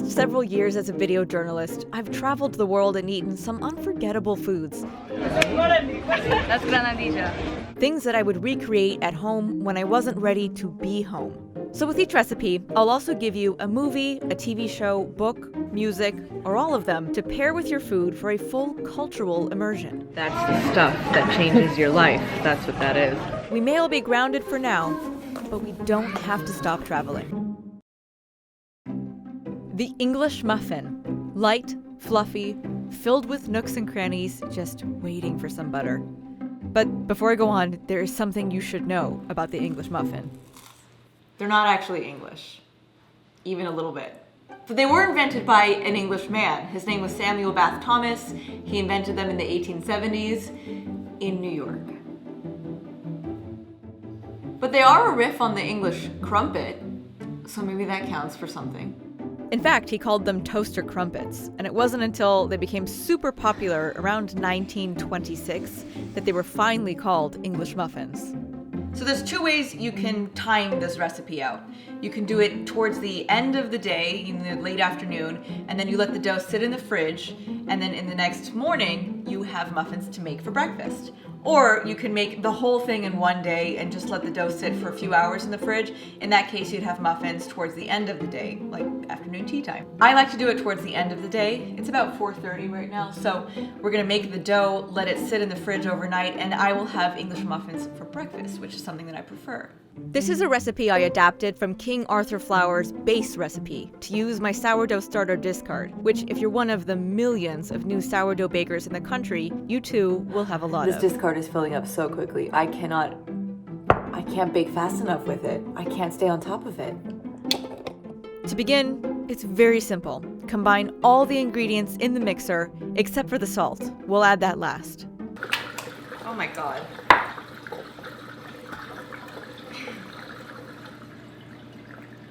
past several years as a video journalist, I've traveled the world and eaten some unforgettable foods. That's granadilla. Things that I would recreate at home when I wasn't ready to be home. So with each recipe, I'll also give you a movie, a TV show, book, music, or all of them to pair with your food for a full cultural immersion. That's the stuff that changes your life. That's what that is. We may all be grounded for now, but we don't have to stop traveling. The English muffin. Light, fluffy, filled with nooks and crannies, just waiting for some butter. But before I go on, there is something you should know about the English muffin. They're not actually English, even a little bit. So they were invented by an English man. His name was Samuel Bath Thomas. He invented them in the 1870s in New York. But they are a riff on the English crumpet, so maybe that counts for something. In fact, he called them toaster crumpets, and it wasn't until they became super popular around 1926 that they were finally called English muffins. So there's two ways you can time this recipe out. You can do it towards the end of the day, in the late afternoon, and then you let the dough sit in the fridge, and then in the next morning, you have muffins to make for breakfast. Or you can make the whole thing in one day and just let the dough sit for a few hours in the fridge. In that case, you'd have muffins towards the end of the day, like afternoon tea time. I like to do it towards the end of the day. It's about 4:30 right now, so we're gonna make the dough, let it sit in the fridge overnight, and I will have English muffins for breakfast, which is something that I prefer. This is a recipe I adapted from King Arthur Flour's base recipe to use my sourdough starter discard, which if you're one of the millions of new sourdough bakers in the country, you too will have a lot of. This discard is filling up so quickly. I can't bake fast enough with it. I can't stay on top of it. To begin, it's very simple. Combine all the ingredients in the mixer except for the salt. We'll add that last. Oh my God.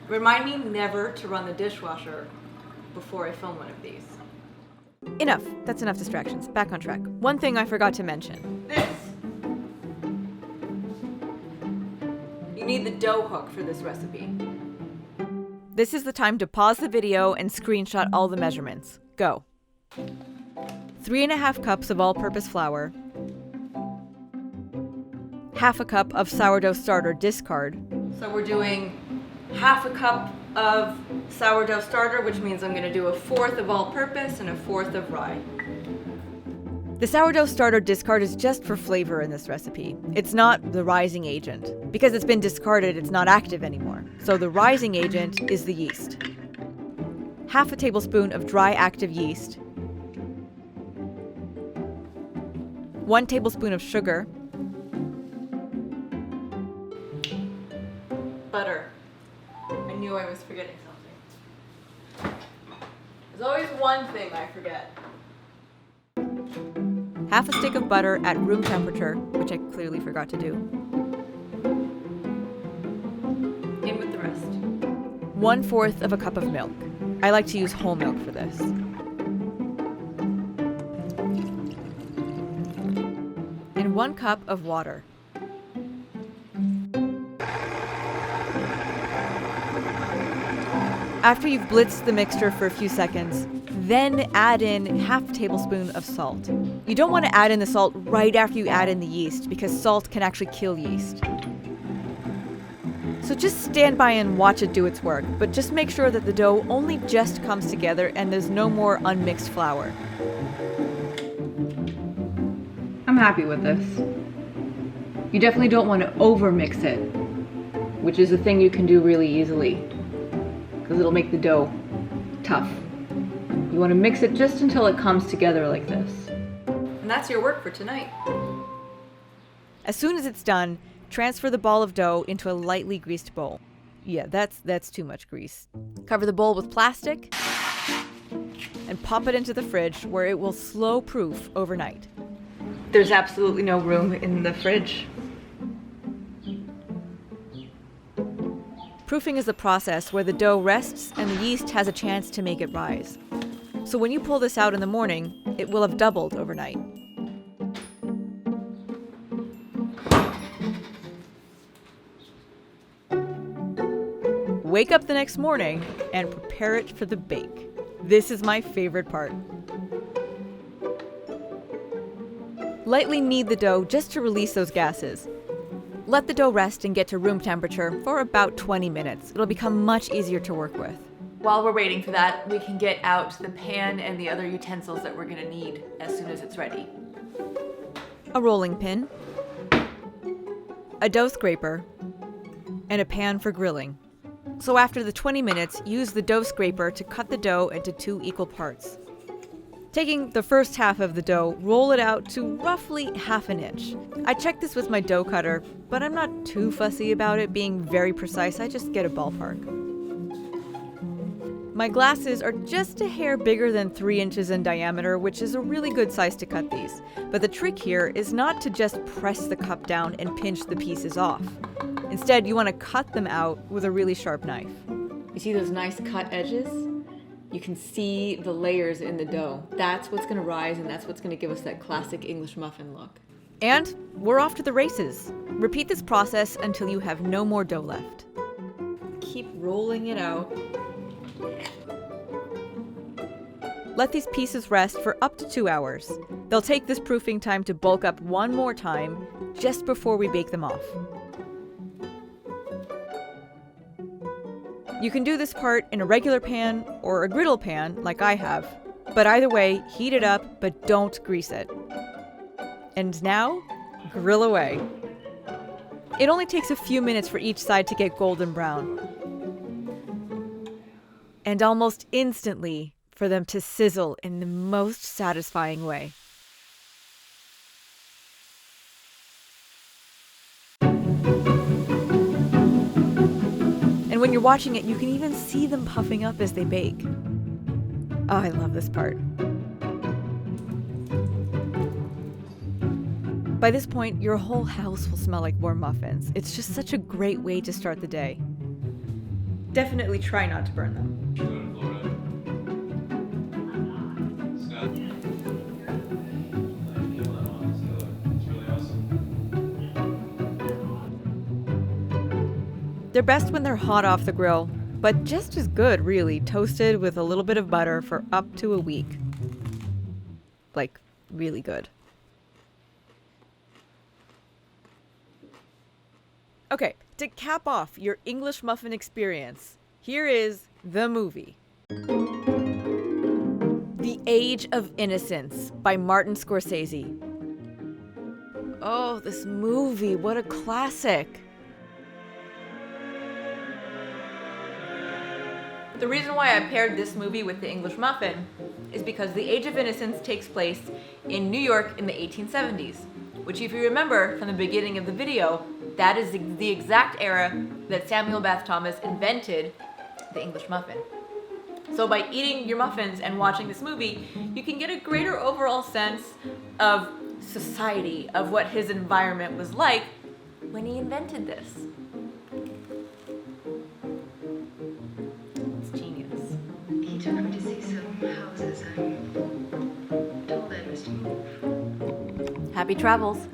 Remind me never to run the dishwasher before I film one of these. Enough. That's enough distractions. Back on track. One thing I forgot to mention. This. You need the dough hook for this recipe. This is the time to pause the video and screenshot all the measurements. Go. 3.5 cups of all-purpose flour. 1/2 cup of sourdough starter discard. So we're doing 1/2 cup of sourdough starter, which means I'm gonna do 1/4 of all-purpose and 1/4 of rye. The sourdough starter discard is just for flavor in this recipe. It's not the rising agent. Because it's been discarded, it's not active anymore. So the rising agent is the yeast. 1/2 tablespoon of dry active yeast. 1 tablespoon of sugar. Butter. I knew I was forgetting something. There's always one thing I forget. 1/2 stick of butter at room temperature, which I clearly forgot to do. In with the rest. 1/4 of a cup of milk. I like to use whole milk for this. And 1 cup of water. After you've blitzed the mixture for a few seconds, then add in 1/2 tablespoon of salt. You don't want to add in the salt right after you add in the yeast because salt can actually kill yeast. So just stand by and watch it do its work, but just make sure that the dough only just comes together and there's no more unmixed flour. I'm happy with this. You definitely don't want to over-mix it, which is a thing you can do really easily, because it'll make the dough tough. You want to mix it just until it comes together like this. And that's your work for tonight. As soon as it's done, transfer the ball of dough into a lightly greased bowl. Yeah, that's too much grease. Cover the bowl with plastic and pop it into the fridge where it will slow proof overnight. There's absolutely no room in the fridge. Proofing is the process where the dough rests and the yeast has a chance to make it rise. So when you pull this out in the morning, it will have doubled overnight. Wake up the next morning and prepare it for the bake. This is my favorite part. Lightly knead the dough just to release those gases. Let the dough rest and get to room temperature for about 20 minutes. It'll become much easier to work with. While we're waiting for that, we can get out the pan and the other utensils that we're gonna need as soon as it's ready. A rolling pin, a dough scraper, and a pan for grilling. So after the 20 minutes, use the dough scraper to cut the dough into 2 equal parts. Taking the first half of the dough, roll it out to roughly 1/2 inch. I checked this with my dough cutter, but I'm not too fussy about it being very precise. I just get a ballpark. My glasses are just a hair bigger than 3 inches in diameter, which is a really good size to cut these. But the trick here is not to just press the cup down and pinch the pieces off. Instead, you want to cut them out with a really sharp knife. You see those nice cut edges? You can see the layers in the dough. That's what's gonna rise, and that's what's gonna give us that classic English muffin look. And we're off to the races. Repeat this process until you have no more dough left. Keep rolling it out. Let these pieces rest for up to 2 hours. They'll take this proofing time to bulk up one more time just before we bake them off. You can do this part in a regular pan or a griddle pan like I have, but either way, heat it up but don't grease it. And now, grill away. It only takes a few minutes for each side to get golden brown. And almost instantly for them to sizzle in the most satisfying way. And when you're watching it, you can even see them puffing up as they bake. Oh, I love this part. By this point, your whole house will smell like warm muffins. It's just such a great way to start the day. Definitely try not to burn them. They're best when they're hot off the grill, but just as good, really, toasted with a little bit of butter for up to a week. Like, really good. Okay, to cap off your English muffin experience, here is the movie. The Age of Innocence by Martin Scorsese. Oh, this movie, what a classic. The reason why I paired this movie with the English muffin is because The Age of Innocence takes place in New York in the 1870s, which if you remember from the beginning of the video, that is the exact era that Samuel Bath Thomas invented the English muffin. So by eating your muffins and watching this movie, you can get a greater overall sense of society, of what his environment was like when he invented this. It's genius. He took me to see some houses. I'm told I must move. Happy travels.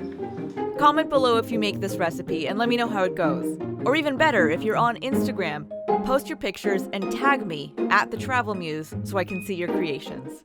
Comment below if you make this recipe and let me know how it goes. Or even better, if you're on Instagram, post your pictures and tag me @TheTravelMuse so I can see your creations.